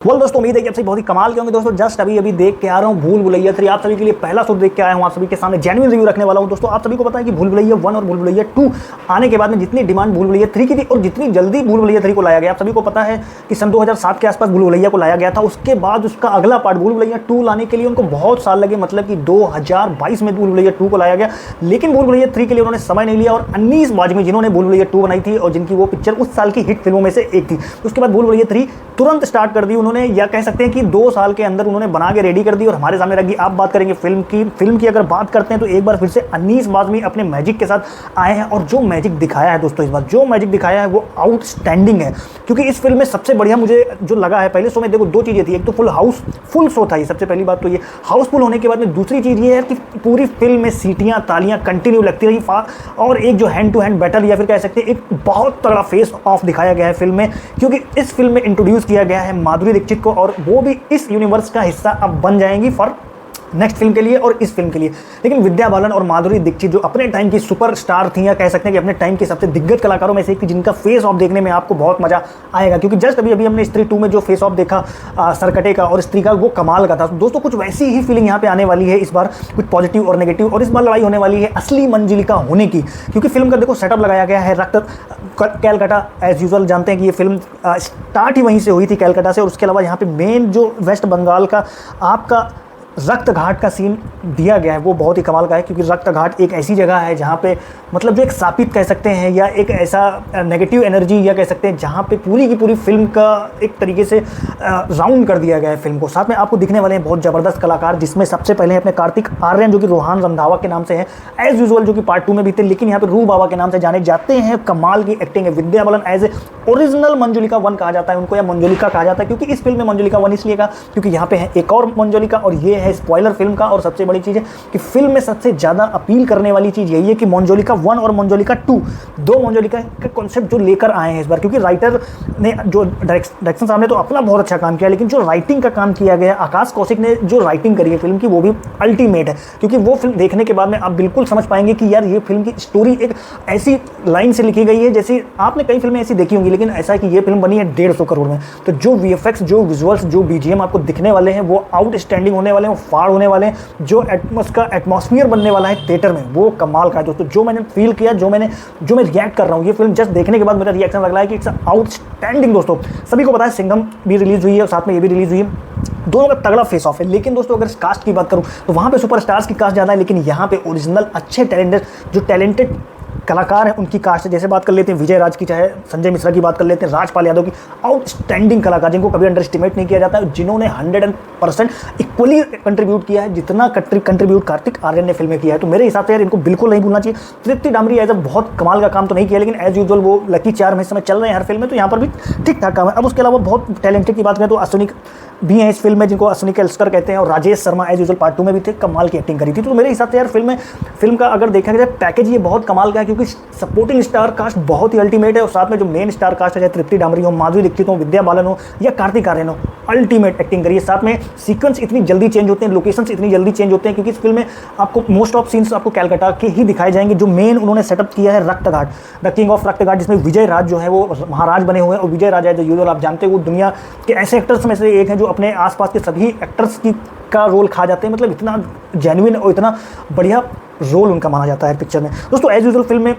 दोस्तों उम्मीद है कि आप सभी बहुत ही कमाल के होंगे। दोस्तों जस्ट अभी देख के आ रहा हूँ भूल भुलैया 3। आप सभी के लिए पहला शो देख के आया हूँ, आप सभी के सामने जेन्युइन रिव्यू रखने वाला हूँ। दोस्तों आप सभी को पता है कि भूल भुलैया 1 और भूल भुलैया 2 आने के बाद में जितनी डिमांड भूल भुलैया 3 की थी और जितनी जल्दी भूल भुलैया 3 को लाया गया, आप सभी को पता है कि सन 2007 के आसपास भूल भुलैया को लाया गया था। उसके बाद उसका अगला पार्ट भूल भुलैया 2 लाने के लिए उनको बहुत साल लगे, मतलब कि 2022 में भूल भुलैया 2 को लाया गया। लेकिन भूल भुलैया 3 के लिए उन्होंने समय नहीं लिया और अनीस बाज़मी जिन्होंने भूल भुलैया 2 बनाई थी और जिनकी वो पिक्चर उस साल की हिट फिल्मों में से एक थी, उसके बाद भूल भुलैया 3 तुरंत स्टार्ट कर दी उन्होंने, या कह सकते हैं कि 2 साल के अंदर उन्होंने बना के रेडी कर दी और हमारे सामने रख दी। आप बात करेंगे फिल्म की अगर बात करते हैं तो एक बार फिर से अनीस बाज़मी अपने मैजिक के साथ आए हैं और जो मैजिक दिखाया है दोस्तों, इस बार जो मैजिक दिखाया है वो आउटस्टैंडिंग है। क्योंकि इस फिल्म में सबसे बढ़िया मुझे जो लगा है, पहले शो में देखो 2 चीज़ें थी, एक तो फुल शो था, ये सबसे पहली बात तो ये हाउसफुल होने के बाद में दूसरी चीज़ ये है कि पूरी फिल्म में सीटियाँ तालियाँ कंटिन्यू लगती रही और एक जो हैंड टू हैंड बैटल या फिर कह सकते हैं एक बहुत तगड़ा फेस ऑफ दिखाया गया है फिल्म में। क्योंकि इस फिल्म में इंट्रोड्यूस किया गया है माधुरी दीक्षित को और वो भी इस यूनिवर्स का हिस्सा अब बन जाएंगी फॉर नेक्स्ट फिल्म के लिए और इस फिल्म के लिए। लेकिन विद्या बालन और माधुरी दीक्षित जो अपने टाइम की सुपरस्टार थी, या कह सकते हैं कि अपने टाइम की सबसे दिग्गज कलाकारों में से एक थी, जिनका फेस ऑफ देखने में आपको बहुत मजा आएगा। क्योंकि जस्ट अभी हमने स्त्री 2 में जो फेस ऑफ देखा सरकटे का और स्त्री का, वो कमाल का था। दोस्तों कुछ वैसी ही फीलिंग यहाँ पे आने वाली है इस बार, कुछ पॉजिटिव और नेगेटिव। और इस बार लड़ाई होने वाली है असली मंजुलिका होने की, क्योंकि फिल्म का देखो सेटअप लगाया गया है रक्त कैलकाटा। एज यूजुअल जानते हैं कि ये फिल्म स्टार्ट ही वहीं से हुई थी, कैलकाटा से। और उसके अलावा यहाँ पे मेन जो वेस्ट बंगाल का आपका रक्त घाट का सीन दिया गया है वो बहुत ही कमाल का है। क्योंकि रक्त घाट एक ऐसी जगह है जहाँ पे मतलब जो एक सापित कह सकते हैं या एक ऐसा नेगेटिव एनर्जी या कह सकते हैं जहाँ पे पूरी की पूरी फिल्म का एक तरीके से राउंड कर दिया गया है फिल्म को। साथ में आपको दिखने वाले हैं बहुत ज़बरदस्त कलाकार, जिसमें सबसे पहले अपने कार्तिक आर्यन जो कि रोहान रंधावा के नाम से हैं एज यूजुअल, जो कि पार्ट 2 में भी थे, लेकिन यहाँ पे रू बाबा के नाम से जाने जाते हैं। कमाल की एक्टिंग है। Vidya Balan as a original Manjulika 1 कहा जाता है उनको, या मंजुलिका कहा जाता है, क्योंकि इस फिल्म में मंजुलिका 1 इसलिए कहा क्योंकि यहाँ पे है एक और मंजुलिका और ये है स्पॉइलर फिल्म का। और सबसे बड़ी चीज़ है कि फिल्म में सबसे ज़्यादा अपील करने वाली चीज़ यही है कि मंजुलिका 1 और मंजुलिका 2 दो मंजुलिका के कॉन्सेप्ट जो लेकर आए हैं इस बार। क्योंकि राइटर ने जो डायरेक्शन साहब ने तो अपना बहुत अच्छा काम किया, लेकिन जो राइटिंग का काम किया गया, आकाश कौशिक ने जो राइटिंग करी है फिल्म की, वो भी अल्टीमेट है। क्योंकि वो फिल्म देखने के बाद में आप बिल्कुल समझ पाएंगे कि यार ये फिल्म की स्टोरी एक ऐसी लाइन से लिखी गई है जैसे आपने कई फिल्में ऐसी देखी होंगी, लेकिन ऐसा है कि ये फिल्म बनी है 150 करोड़ में। तो जो VFX, जो विजुअल्स, जो BGM आपको दिखने वाले हैं वो आउटस्टैंडिंग होने वाले हैं, फाड़ होने वाले हैं। जो एटमॉस्फेयर बनने वाला है थिएटर में वो कमाल का है दोस्तों। जो मैंने फील किया, जो मैं रिएक्ट कर रहा हूँ, ये फिल्म जस्ट देखने के बाद मेरा रिएक्शन लग रहा है कि इट्स आउटस्टैंडिंग। दोस्तों सभी को पता है सिंघम भी रिलीज हुई है और साथ में ये भी रिलीज हुई है, दोनों का तगड़ा फेस ऑफ है। लेकिन दोस्तों अगर कास्ट की बात करूं तो वहां पे सुपरस्टार्स की कास्ट ज़्यादा है, लेकिन यहाँ पे ओरिजिनल अच्छे टैलेंटेड कलाकार हैं उनकी कास्ट है। जैसे बात कर लेते हैं विजय राज की, चाहे संजय मिश्रा की बात कर लेते हैं, राजपाल यादव की, आउटस्टैंडिंग कलाकार जिनको कभी अंडर एस्टिमेट नहीं किया जाता है, जिन्होंने 100% इक्वली कंट्रीब्यूट किया है जितना कंट्रीब्यूट कार्तिक आर्यन ने फिल्म में किया है। तो मेरे हिसाब से यार इनको बिल्कुल नहीं भूलना चाहिए। तृप्ति डामरी एज अ बहुत कमाल का काम तो नहीं किया, लेकिन एज यूजुअल वो लकी चार्म में इस समय चल रहे हैं हर फिल्म में, तो यहाँ पर भी ठीक ठाक काम है। अब उसके अलावा बहुत टैलेंटेड की बात करें तो अश्विनी भी हैं इस फिल्म में, जिनको अश्विनी कैल्स्कर कहते हैं, और Rajesh Sharma as usual part 2 में भी थे, कमाल की एक्टिंग करी थी। तो मेरे हिसाब से यार फिल्म का अगर देखा जाए पैकेज ये बहुत कमाल का है। क्योंकि सपोर्टिंग स्टार कास्ट बहुत ही अल्टीमेट है और साथ में जो मेन स्टार कास्ट है, चाहे तृप्ति डामरी हो, माधुरी दीक्षित हो, विद्या बालन हो या कार्तिक आर्यन हो, अल्टीमेट एक्टिंग करी है। साथ में सीक्वेंस इतनी जल्दी चेंज होते हैं, लोकेशंस इतनी जल्दी चेंज होते हैं, क्योंकि इस फिल्म में आपको मोस्ट ऑफ सीन्स आपको कैलकाटा के ही दिखाए जाएंगे। जो मेन उन्होंने सेटअप किया है रक्त घाट, द किंग ऑफ रक्त घाट, जिसमें विजय राज जो है वो महाराज बने हुए हैं। और विजय राज है जो यूजुअल आप जानते हैं वो दुनिया के ऐसे एक्टर्स में से एक हैं जो अपने आसपास के सभी एक्टर्स का रोल खा जाते हैं। मतलब इतना जेन्युइन और इतना बढ़िया रोल उनका माना जाता है पिक्चर में। दोस्तों एज यूजुअल फिल्म में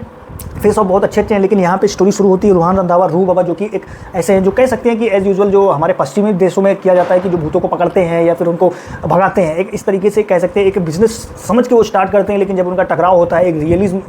फेस ऑफ बहुत अच्छे हैं, लेकिन यहाँ पे स्टोरी शुरू होती है रोहान रंधावा, रू बाबा, जो कि एक ऐसे हैं जो कह सकते हैं कि एज यूजुअल जो हमारे पश्चिमी देशों में किया जाता है कि जो भूतों को पकड़ते हैं या फिर उनको भगाते हैं, एक इस तरीके से कह सकते हैं एक बिजनेस समझ के वो स्टार्ट करते हैं। लेकिन जब उनका टकराव होता है एक रियलिज्म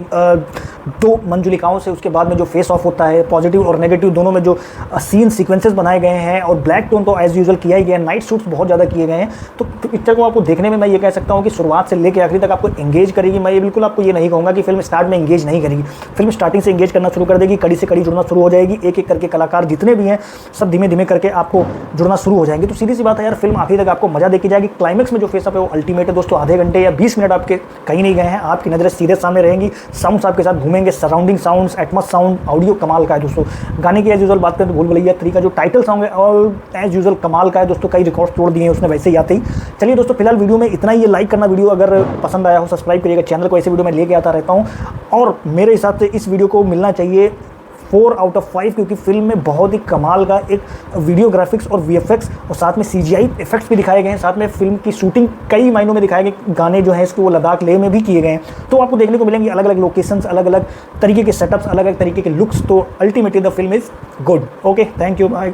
2 मंजुलिकाओं से, उसके बाद में जो फेस ऑफ होता है पॉजिटिव और नेगेटिव दोनों में जो सीन सीक्वेंसेस बनाए गए हैं, और ब्लैक टोन तो एज यूजुअल किया ही गया है, नाइट शूट्स बहुत ज़्यादा किए गए हैं। तो पिक्चर को आपको देखने में मैं ये कह सकता हूँ कि शुरुआत से लेकर आखिरी तक आपको एंगेज करेगी। मैं ये बिल्कुल आपको ये नहीं कहूँगा कि फिल्म स्टार्ट में एंगेज नहीं करेगी, फिल्म स्टार्टिंग से एंगेज करना शुरू कर देगी, कड़ी से कड़ी जुड़ना शुरू हो जाएगी। एक एक करके कलाकार जितने भी हैं सब धीमे धीमे करके आपको जुड़ना शुरू हो जाएंगे। तो सीधी सी बात है यार, फिल्म आखिरी तक आपको मजा देके जाएगी। क्लाइमेक्स में जो फेस अप है वो अल्टीमेट है दोस्तों। आधे घंटे या 20 मिनट आपके कहीं नहीं गए हैं, आपकी नजरें सीधे सामने रहेंगी, साउंड्स आपके साथ घूमेंगे, surrounding sounds, Atmos sound, audio कमाल का है दोस्तों। गाने की एज यूजुअल बात करें तो भूल भुलैया 3 का जो टाइटल सॉन्ग है और एज यूजुअल कमाल का है दोस्तों, कई रिकॉर्ड तोड़ दिए हैं उसने वैसे ही आते ही। चलिए दोस्तों फिलहाल वीडियो में इतना ही। ये लाइक करना, वीडियो अगर पसंद आया हो सब्सक्राइब करिएगा चैनल को, ऐसे वीडियो मैं लेके आता रहता हूँ। और मेरे हिसाब से इस वीडियो को मिलना चाहिए 4 आउट ऑफ 5, क्योंकि फिल्म में बहुत ही कमाल का एक वीडियो ग्राफिक्स और वीएफएक्स और साथ में सीजीआई इफेक्ट्स भी दिखाए गए हैं। साथ में फिल्म की शूटिंग कई मायनों में दिखाए गए, गाने जो हैं इसके वो लद्दाख लेह में भी किए गए हैं। तो आपको देखने को मिलेंगे अलग अलग लोकेशंस, अलग अलग तरीके के सेटअप्स, अलग अलग तरीके के लुक्स। तो ultimately the film is good. Okay, thank you, bye.